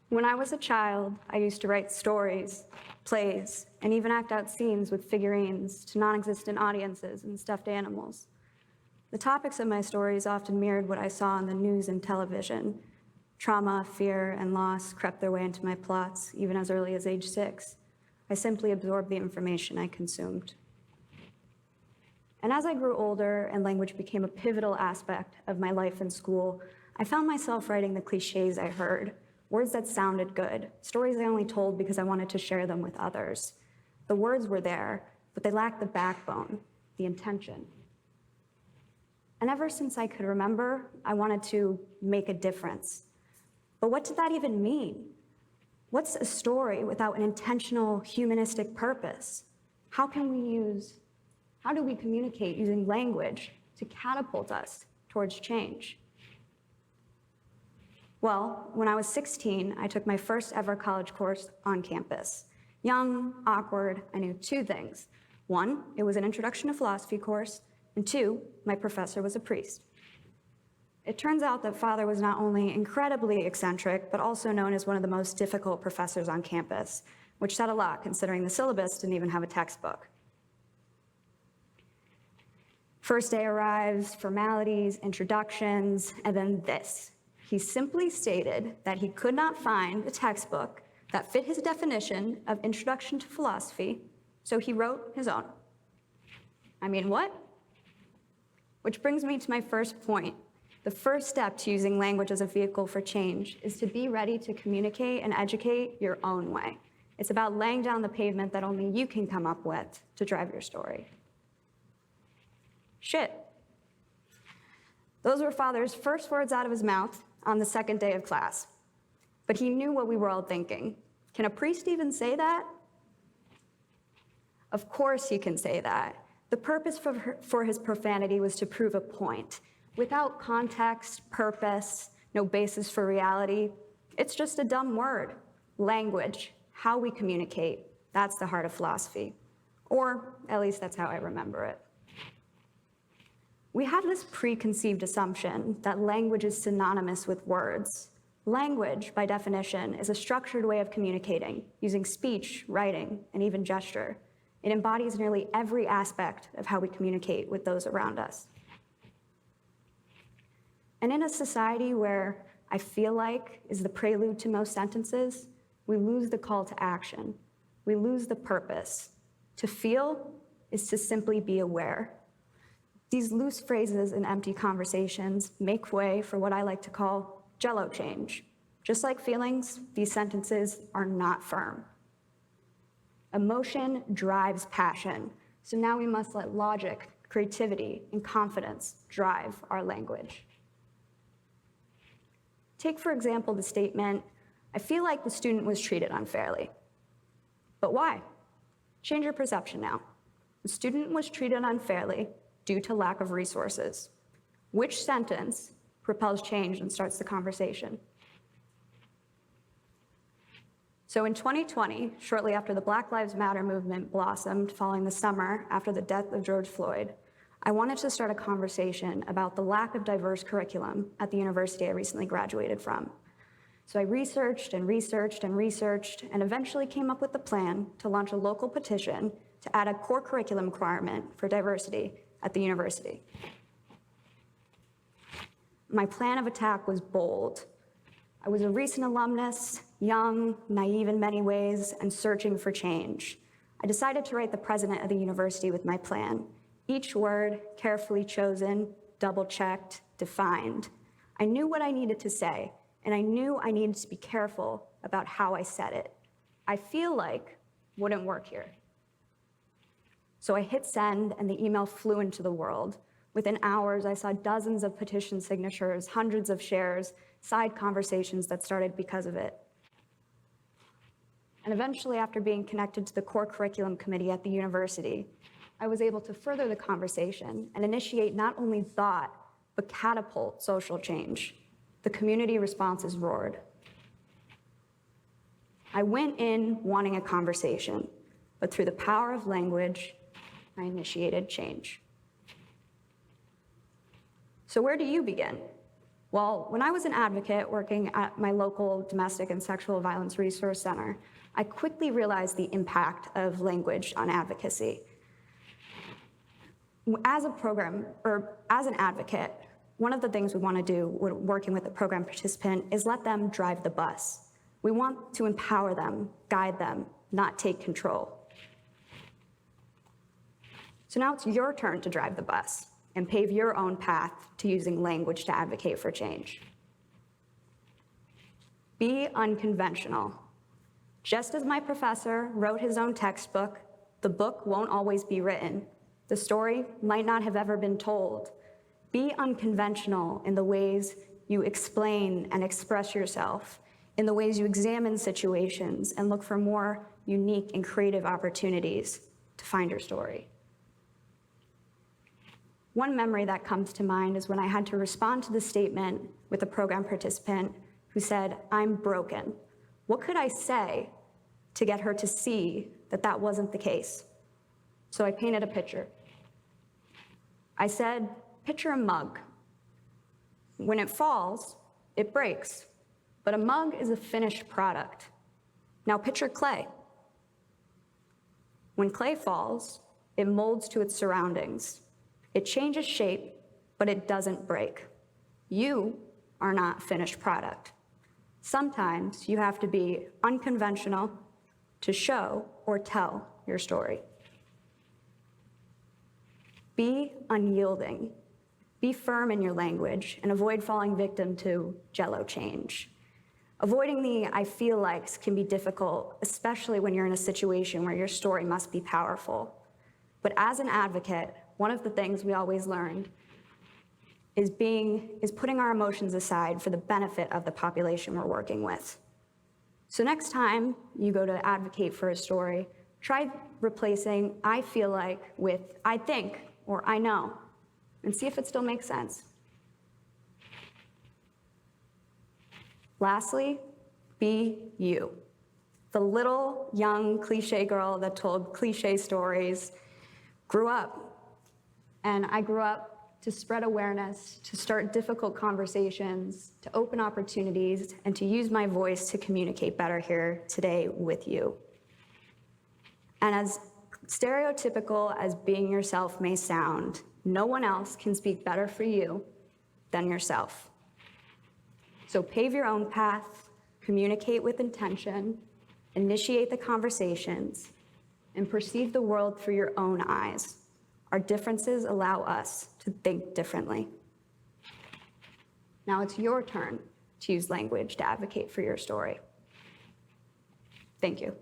When I was a child, I used to write stories, plays, and even act out scenes with figurines to non-existent audiences and stuffed animals. The topics of my stories often mirrored what I saw on the news and television. Trauma, fear, and loss crept their way into my plots, even as early as age 6. I simply absorbed the information I consumed. And as I grew older and language became a pivotal aspect of my life in school, I found myself writing the cliches I heard, words that sounded good, stories I only told because I wanted to share them with others. The words were there, but they lacked the backbone, the intention. And ever since I could remember, I wanted to make a difference. But what did that even mean? What's a story without an intentional humanistic purpose? How do we communicate using language to catapult us towards change? Well, when I was 16, I took my first ever college course on campus. Young, awkward, I knew 2 things. 1, it was an introduction to philosophy course, and 2, my professor was a priest. It turns out that Father was not only incredibly eccentric, but also known as one of the most difficult professors on campus, which said a lot considering the syllabus didn't even have a textbook. First day arrives, formalities, introductions, and then this. He simply stated that he could not find a textbook that fit his definition of introduction to philosophy, so he wrote his own. I mean, what? Which brings me to my first point. The first step to using language as a vehicle for change is to be ready to communicate and educate your own way. It's about laying down the pavement that only you can come up with to drive your story. Shit. Those were Father's first words out of his mouth on the second day of class. But he knew what we were all thinking. Can a priest even say that? Of course he can say that. The purpose for his profanity was to prove a point. Without context, purpose, no basis for reality, it's just a dumb word. Language, how we communicate, that's the heart of philosophy. Or at least that's how I remember it. We have this preconceived assumption that language is synonymous with words. Language, by definition, is a structured way of communicating, using speech, writing, and even gesture. It embodies nearly every aspect of how we communicate with those around us. And in a society where I feel like is the prelude to most sentences, we lose the call to action. We lose the purpose. To feel is to simply be aware. These loose phrases and empty conversations make way for what I like to call jello change. Just like feelings, these sentences are not firm. Emotion drives passion, so now we must let logic, creativity, and confidence drive our language. Take, for example, the statement, I feel like the student was treated unfairly. But why? Change your perception now. The student was treated unfairly due to lack of resources. Which sentence propels change and starts the conversation? So in 2020, shortly after the Black Lives Matter movement blossomed following the summer after the death of George Floyd, I wanted to start a conversation about the lack of diverse curriculum at the university I recently graduated from. So I researched and researched and researched and eventually came up with the plan to launch a local petition to add a core curriculum requirement for diversity at the university. My plan of attack was bold. I was a recent alumnus, young, naive in many ways, and searching for change. I decided to write the president of the university with my plan. Each word carefully chosen, double-checked, defined. I knew what I needed to say, and I knew I needed to be careful about how I said it. I feel like wouldn't work here. So I hit send, and the email flew into the world. Within hours, I saw dozens of petition signatures, hundreds of shares, side conversations that started because of it. And eventually, after being connected to the core curriculum committee at the university, I was able to further the conversation and initiate not only thought, but catapult social change. The community responses roared. I went in wanting a conversation, but through the power of language, I initiated change. So where do you begin? Well, when I was an advocate working at my local domestic and sexual violence resource center, I quickly realized the impact of language on advocacy. As a program, or as an advocate, one of the things we want to do when working with a program participant is let them drive the bus. We want to empower them, guide them, not take control. So now it's your turn to drive the bus and pave your own path to using language to advocate for change. Be unconventional. Just as my professor wrote his own textbook, the book won't always be written. The story might not have ever been told. Be unconventional in the ways you explain and express yourself, in the ways you examine situations and look for more unique and creative opportunities to find your story. One memory that comes to mind is when I had to respond to the statement with a program participant who said, "I'm broken." What could I say to get her to see that that wasn't the case? So I painted a picture. I said, picture a mug. When it falls, it breaks, but a mug is a finished product. Now picture clay. When clay falls, it molds to its surroundings. It changes shape, but it doesn't break. You are not a finished product. Sometimes you have to be unconventional to show or tell your story. Be unyielding. Be firm in your language and avoid falling victim to Jell-O change. Avoiding the "I feel likes" can be difficult, especially when you're in a situation where your story must be powerful. But as an advocate, one of the things we always learned is putting our emotions aside for the benefit of the population we're working with. So next time you go to advocate for a story, try replacing "I feel like" with "I think" or "I know," and see if it still makes sense. Lastly, be you. The little, young, cliche girl that told cliche stories grew up. And I grew up to spread awareness, to start difficult conversations, to open opportunities, and to use my voice to communicate better here today with you. And as stereotypical as being yourself may sound, no one else can speak better for you than yourself. So pave your own path, communicate with intention, initiate the conversations, and perceive the world through your own eyes. Our differences allow us to think differently. Now it's your turn to use language to advocate for your story. Thank you.